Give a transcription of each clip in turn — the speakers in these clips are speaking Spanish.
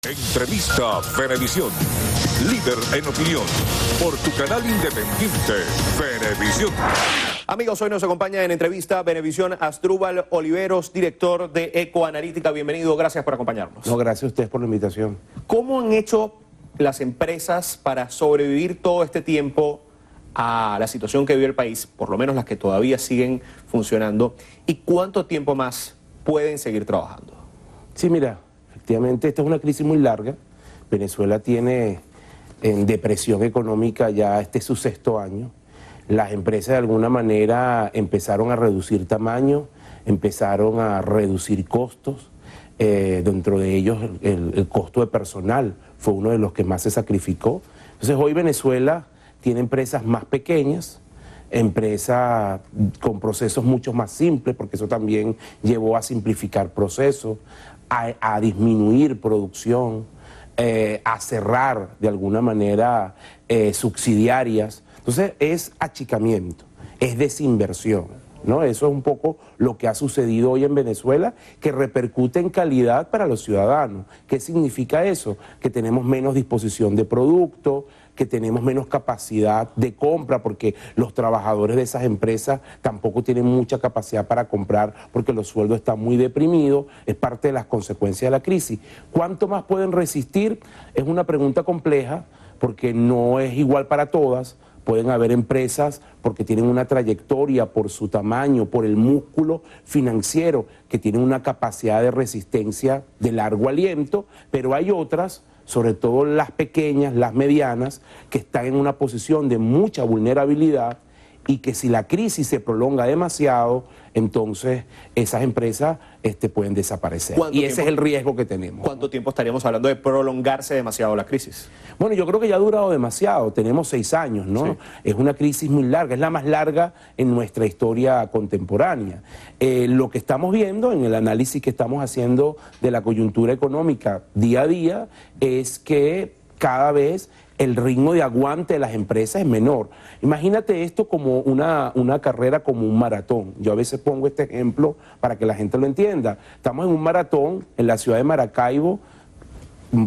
Entrevista Venevisión, líder en opinión, por tu canal independiente, Venevisión. Amigos, hoy nos acompaña en entrevista Venevisión Asdrúbal Oliveros, director de Ecoanalítica. Bienvenido, gracias por acompañarnos. No, gracias a ustedes por la invitación. ¿Cómo han hecho las empresas para sobrevivir todo este tiempo a la situación que vive el país, por lo menos las que todavía siguen funcionando, y cuánto tiempo más pueden seguir trabajando? Sí, mira, efectivamente esta es una crisis muy larga. Venezuela tiene en depresión económica ya este es su sexto año. Las empresas de alguna manera empezaron a reducir tamaño, empezaron a reducir costos. Dentro de ellos el costo de personal fue uno de los que más se sacrificó. Entonces hoy Venezuela tiene empresas más pequeñas, empresas con procesos mucho más simples, porque eso también llevó a simplificar procesos, a disminuir producción, a cerrar de alguna manera subsidiarias. Entonces es achicamiento, es desinversión, ¿no? Eso es un poco lo que ha sucedido hoy en Venezuela, que repercute en calidad para los ciudadanos. ¿Qué significa eso? Que tenemos menos disposición de producto, que tenemos menos capacidad de compra, porque los trabajadores de esas empresas tampoco tienen mucha capacidad para comprar, porque los sueldos están muy deprimidos, es parte de las consecuencias de la crisis. ¿Cuánto más pueden resistir? Es una pregunta compleja, porque no es igual para todas. Pueden haber empresas porque tienen una trayectoria, por su tamaño, por el músculo financiero, que tienen una capacidad de resistencia de largo aliento, pero hay otras, sobre todo las pequeñas, las medianas, que están en una posición de mucha vulnerabilidad y que si la crisis se prolonga demasiado, entonces esas empresas pueden desaparecer. Y ese es el riesgo que tenemos. ¿Cuánto tiempo estaríamos hablando de prolongarse demasiado la crisis? Bueno, yo creo que ya ha durado demasiado, tenemos 6 años, ¿no? Sí. Es una crisis muy larga, es la más larga en nuestra historia contemporánea. Lo que estamos viendo en el análisis que estamos haciendo de la coyuntura económica día a día es que cada vez el ritmo de aguante de las empresas es menor. Imagínate esto como una carrera, como un maratón. Yo a veces pongo este ejemplo para que la gente lo entienda. Estamos en un maratón en la ciudad de Maracaibo,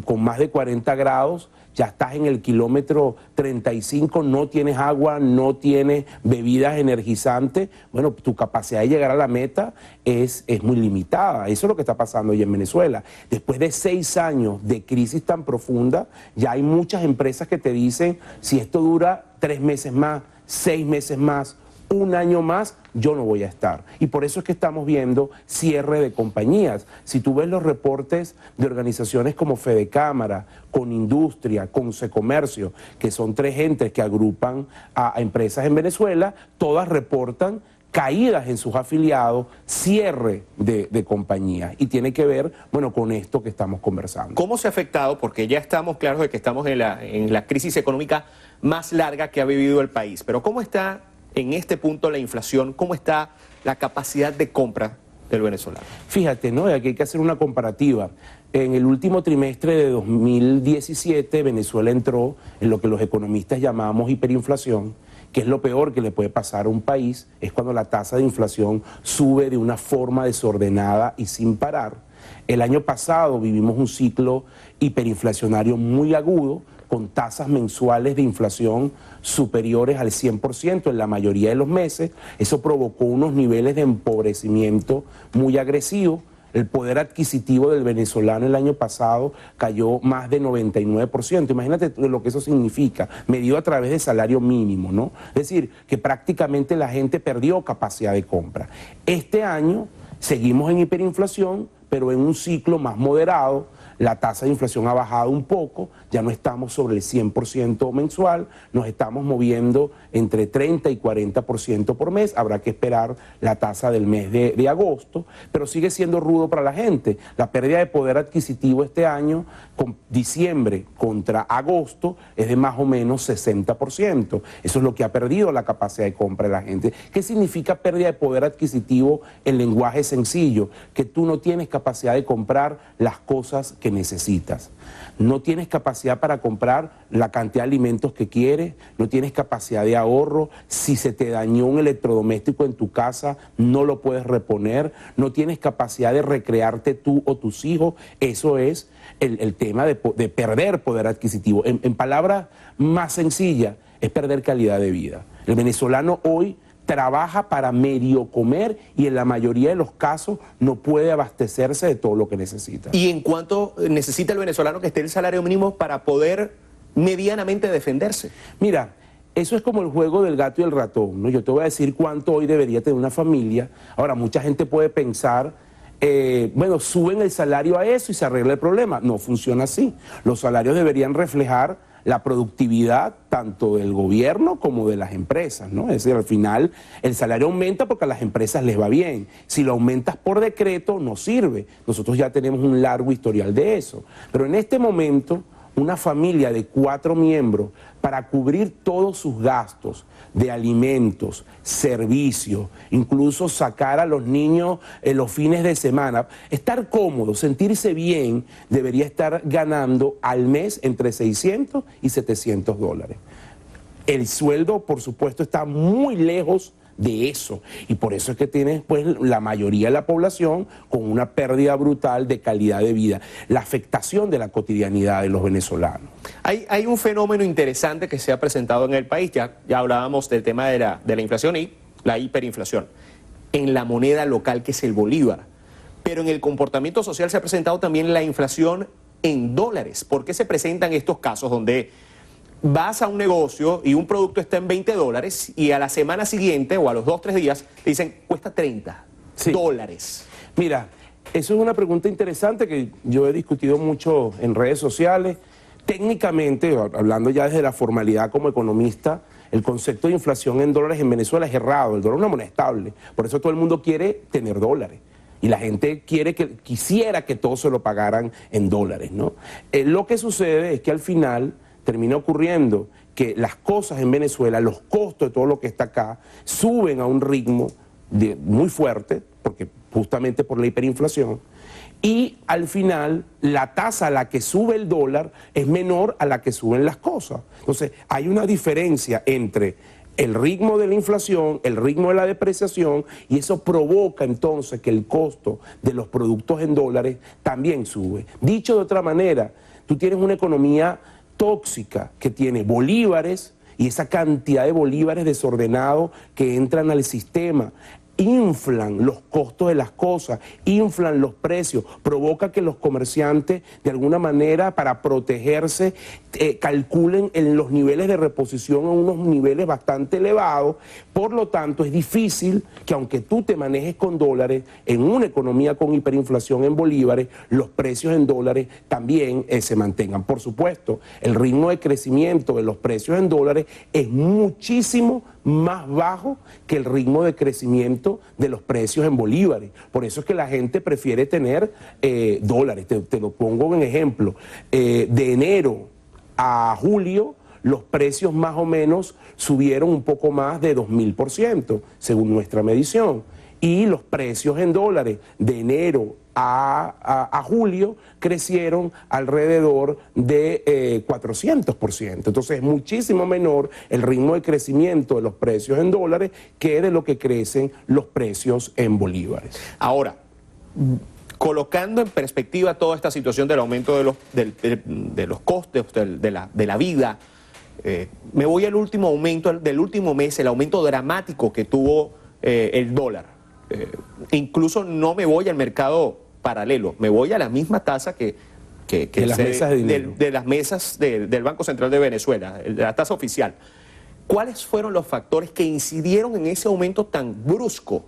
con más de 40 grados, ya estás en el kilómetro 35, no tienes agua, no tienes bebidas energizantes. Bueno, tu capacidad de llegar a la meta es muy limitada. Eso es lo que está pasando hoy en Venezuela. Después de 6 años de crisis tan profunda, ya hay muchas empresas que te dicen, si esto dura 3 meses más, 6 meses más, 1 año más, yo no voy a estar. Y por eso es que estamos viendo cierre de compañías. Si tú ves los reportes de organizaciones como Fedecámara, con Industria, con Secomercio, que son 3 entes que agrupan a empresas en Venezuela, todas reportan caídas en sus afiliados, cierre de compañías. Y tiene que ver, bueno, con esto que estamos conversando. ¿Cómo se ha afectado? Porque ya estamos claros de que estamos en la crisis económica más larga que ha vivido el país. Pero ¿cómo está en este punto la inflación? ¿Cómo está la capacidad de compra del venezolano? Fíjate, ¿no? Aquí hay que hacer una comparativa. En el último trimestre de 2017, Venezuela entró en lo que los economistas llamamos hiperinflación, que es lo peor que le puede pasar a un país, es cuando la tasa de inflación sube de una forma desordenada y sin parar. El año pasado vivimos un ciclo hiperinflacionario muy agudo, con tasas mensuales de inflación superiores al 100% en la mayoría de los meses. Eso provocó unos niveles de empobrecimiento muy agresivos. El poder adquisitivo del venezolano el año pasado cayó más de 99%. Imagínate lo que eso significa, medido a través del salario mínimo, ¿no? Es decir, que prácticamente la gente perdió capacidad de compra. Este año seguimos en hiperinflación, pero en un ciclo más moderado. La tasa de inflación ha bajado un poco, ya no estamos sobre el 100% mensual, nos estamos moviendo entre 30 y 40% por mes. Habrá que esperar la tasa del mes de agosto, pero sigue siendo rudo para la gente. La pérdida de poder adquisitivo este año, con diciembre contra agosto, es de más o menos 60%. Eso es lo que ha perdido la capacidad de compra de la gente. ¿Qué significa pérdida de poder adquisitivo en lenguaje sencillo? Que tú no tienes capacidad de comprar las cosas que que necesitas. No tienes capacidad para comprar la cantidad de alimentos que quieres, no tienes capacidad de ahorro. Si se te dañó un electrodoméstico en tu casa, no lo puedes reponer, no tienes capacidad de recrearte tú o tus hijos. Eso es el tema de perder poder adquisitivo. En palabras más sencillas, es perder calidad de vida. El venezolano hoy trabaja para medio comer y en la mayoría de los casos no puede abastecerse de todo lo que necesita. ¿Y en cuánto necesita el venezolano que esté el salario mínimo para poder medianamente defenderse? Mira, eso es como el juego del gato y el ratón, ¿no? Yo te voy a decir cuánto hoy debería tener una familia. Ahora, mucha gente puede pensar, bueno, suben el salario a eso y se arregla el problema. No funciona así. Los salarios deberían reflejar la productividad tanto del gobierno como de las empresas, ¿no? Es decir, al final el salario aumenta porque a las empresas les va bien. Si lo aumentas por decreto, no sirve. Nosotros ya tenemos un largo historial de eso. Pero en este momento, una familia de 4 miembros, para cubrir todos sus gastos de alimentos, servicios, incluso sacar a los niños en los fines de semana, estar cómodo, sentirse bien, debería estar ganando al mes entre 600 y 700 dólares. El sueldo, por supuesto, está muy lejos de eso, y por eso es que tienes pues la mayoría de la población con una pérdida brutal de calidad de vida, la afectación de la cotidianidad de los venezolanos. Hay un fenómeno interesante que se ha presentado en el país, ya hablábamos del tema de la inflación y la hiperinflación, en la moneda local que es el bolívar, pero en el comportamiento social se ha presentado también la inflación en dólares. ¿Por qué se presentan estos casos donde vas a un negocio y un producto está en 20 dólares y a la semana siguiente o a los 2 o 3 días te dicen cuesta 30 dólares? Mira, eso es una pregunta interesante que yo he discutido mucho en redes sociales. Técnicamente, hablando ya desde la formalidad como economista, el concepto de inflación en dólares en Venezuela es errado. El dólar es una moneda estable, por eso todo el mundo quiere tener dólares. Y la gente quisiera que todos se lo pagaran en dólares, ¿no? Lo que sucede es que al final termina ocurriendo que las cosas en Venezuela, los costos de todo lo que está acá, suben a un ritmo muy fuerte, porque justamente por la hiperinflación, y al final la tasa a la que sube el dólar es menor a la que suben las cosas. Entonces hay una diferencia entre el ritmo de la inflación, el ritmo de la depreciación, y eso provoca entonces que el costo de los productos en dólares también sube. Dicho de otra manera, tú tienes una economía tóxica que tiene bolívares y esa cantidad de bolívares desordenados que entran al sistema inflan los costos de las cosas, inflan los precios, provoca que los comerciantes de alguna manera para protegerse calculen en los niveles de reposición a unos niveles bastante elevados. Por lo tanto es difícil que aunque tú te manejes con dólares en una economía con hiperinflación en bolívares, los precios en dólares también se mantengan. Por supuesto, el ritmo de crecimiento de los precios en dólares es muchísimo más bajo que el ritmo de crecimiento de los precios en bolívares. Por eso es que la gente prefiere tener dólares. Te lo pongo en ejemplo. De enero a julio, los precios más o menos subieron un poco más de 2000%, según nuestra medición. Y los precios en dólares de enero a julio crecieron alrededor de 400%. Entonces es muchísimo menor el ritmo de crecimiento de los precios en dólares que de lo que crecen los precios en bolívares. Ahora, colocando en perspectiva toda esta situación del aumento de los costes de la vida, me voy al último aumento del último mes, el aumento dramático que tuvo el dólar. Incluso no me voy al mercado paralelo, me voy a la misma tasa que las mesas de dinero. de las mesas del Banco Central de Venezuela, de la tasa oficial. ¿Cuáles fueron los factores que incidieron en ese aumento tan brusco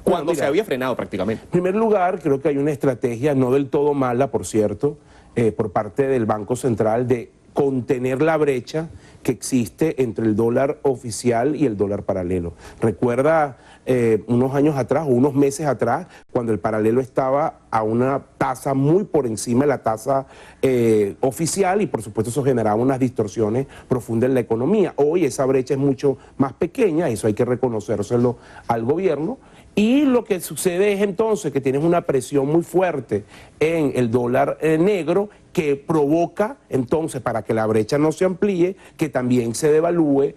cuando se había frenado prácticamente? En primer lugar, creo que hay una estrategia no del todo mala, por cierto, por parte del Banco Central de contener la brecha que existe entre el dólar oficial y el dólar paralelo. Recuerda unos años atrás o unos meses atrás, cuando el paralelo estaba a una tasa muy por encima de la tasa oficial, y por supuesto eso generaba unas distorsiones profundas en la economía. Hoy esa brecha es mucho más pequeña, eso hay que reconocérselo al gobierno, Y lo que sucede es entonces que tienes una presión muy fuerte en el dólar negro que provoca entonces, para que la brecha no se amplíe, que también se devalúe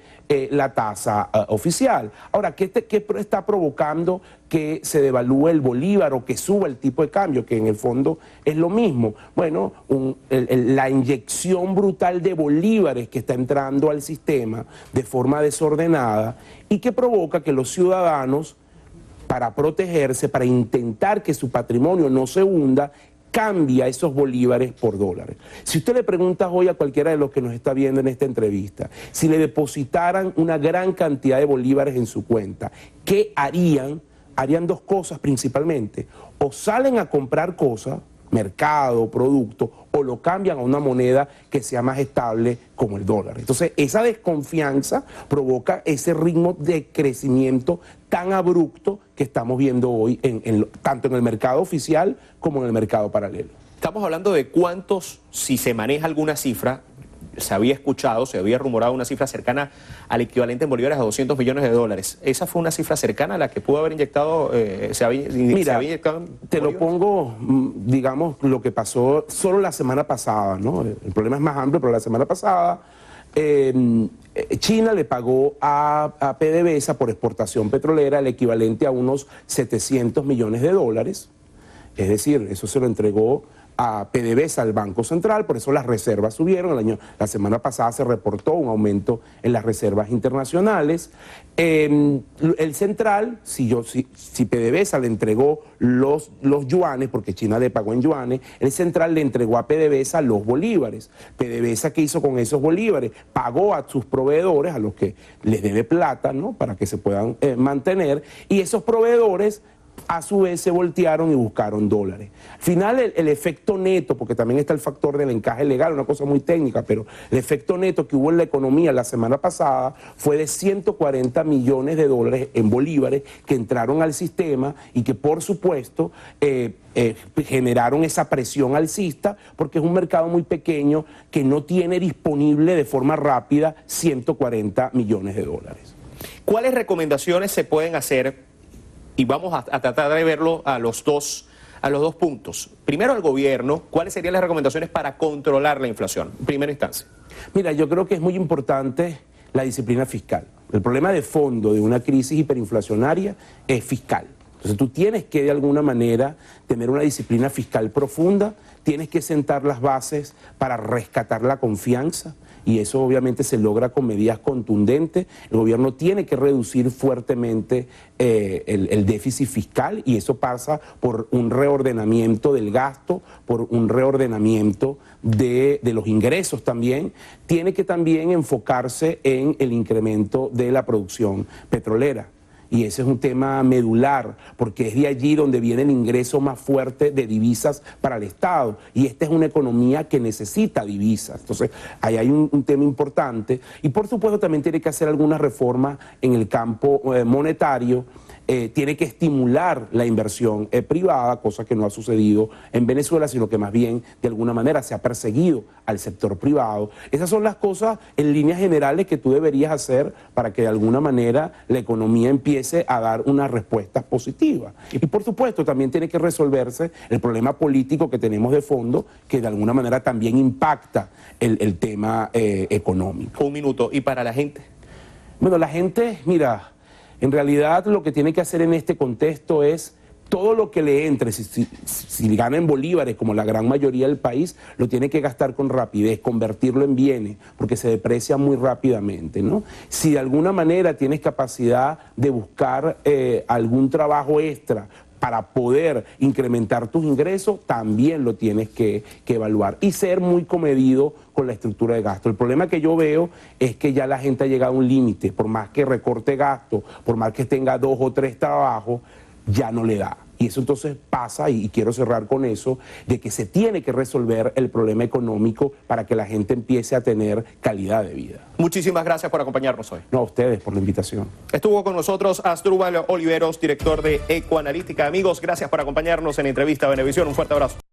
la tasa oficial. Ahora, ¿qué está provocando que se devalúe el bolívar o que suba el tipo de cambio? Que en el fondo es lo mismo. Bueno, la inyección brutal de bolívares que está entrando al sistema de forma desordenada y que provoca que los ciudadanos, para protegerse, para intentar que su patrimonio no se hunda, cambia esos bolívares por dólares. Si usted le pregunta hoy a cualquiera de los que nos está viendo en esta entrevista, si le depositaran una gran cantidad de bolívares en su cuenta, ¿qué harían? Harían dos cosas principalmente. O salen a comprar cosas, mercado, producto, o lo cambian a una moneda que sea más estable como el dólar. Entonces, esa desconfianza provoca ese ritmo de crecimiento tan abrupto que estamos viendo hoy tanto en el mercado oficial como en el mercado paralelo. Estamos hablando de cuántos, si se maneja alguna cifra, se había escuchado, se había rumorado una cifra cercana al equivalente en bolívares a 200 millones de dólares. ¿Esa fue una cifra cercana a la que pudo haber inyectado, se había inyectado te lo pongo, digamos, lo que pasó solo la semana pasada, ¿no? El problema es más amplio, pero la semana pasada China le pagó a PDVSA por exportación petrolera el equivalente a unos 700 millones de dólares. Es decir, eso se lo entregó a PDVSA, al Banco Central, por eso las reservas subieron. La semana pasada se reportó un aumento en las reservas internacionales. El Central, si PDVSA le entregó los yuanes, porque China le pagó en yuanes, el Central le entregó a PDVSA los bolívares. PDVSA, ¿qué hizo con esos bolívares? Pagó a sus proveedores, a los que les debe plata, ¿no?, para que se puedan mantener, y esos proveedores a su vez se voltearon y buscaron dólares. Al final el efecto neto, porque también está el factor del encaje legal, una cosa muy técnica, pero el efecto neto que hubo en la economía la semana pasada fue de 140 millones de dólares en bolívares que entraron al sistema y que por supuesto generaron esa presión alcista, porque es un mercado muy pequeño que no tiene disponible de forma rápida 140 millones de dólares. ¿Cuáles recomendaciones se pueden hacer? Y vamos a tratar de verlo a los dos puntos. Primero, al gobierno, ¿cuáles serían las recomendaciones para controlar la inflación en primera instancia? Mira, yo creo que es muy importante la disciplina fiscal. El problema de fondo de una crisis hiperinflacionaria es fiscal. Entonces tú tienes que de alguna manera tener una disciplina fiscal profunda, tienes que sentar las bases para rescatar la confianza, y eso obviamente se logra con medidas contundentes. El gobierno tiene que reducir fuertemente el déficit fiscal, y eso pasa por un reordenamiento del gasto, por un reordenamiento de los ingresos también. Tiene que también enfocarse en el incremento de la producción petrolera. Y ese es un tema medular, porque es de allí donde viene el ingreso más fuerte de divisas para el Estado. Y esta es una economía que necesita divisas. Entonces, ahí hay un tema importante. Y por supuesto también tiene que hacer algunas reformas en el campo monetario. Tiene que estimular la inversión privada, cosa que no ha sucedido en Venezuela, sino que más bien de alguna manera se ha perseguido al sector privado. Esas son las cosas en líneas generales que tú deberías hacer para que de alguna manera la economía empiece a dar unas respuestas positivas. Y por supuesto también tiene que resolverse el problema político que tenemos de fondo, que de alguna manera también impacta el tema económico. Un minuto. ¿Y para la gente? Bueno, la gente, mira, en realidad lo que tiene que hacer en este contexto es todo lo que le entre, si gana en bolívares como la gran mayoría del país, lo tiene que gastar con rapidez, convertirlo en bienes, porque se deprecia muy rápidamente, ¿no? Si de alguna manera tienes capacidad de buscar algún trabajo extra para poder incrementar tus ingresos, también lo tienes que evaluar y ser muy comedido con la estructura de gasto. El problema que yo veo es que ya la gente ha llegado a un límite, por más que recorte gasto, por más que tenga 2 o 3 trabajos, ya no le da. Y eso entonces pasa, y quiero cerrar con eso, de que se tiene que resolver el problema económico para que la gente empiece a tener calidad de vida. Muchísimas gracias por acompañarnos hoy. No, a ustedes por la invitación. Estuvo con nosotros Asdrúbal Oliveros, director de Ecoanalítica. Amigos, gracias por acompañarnos en Entrevista Venevisión. Un fuerte abrazo.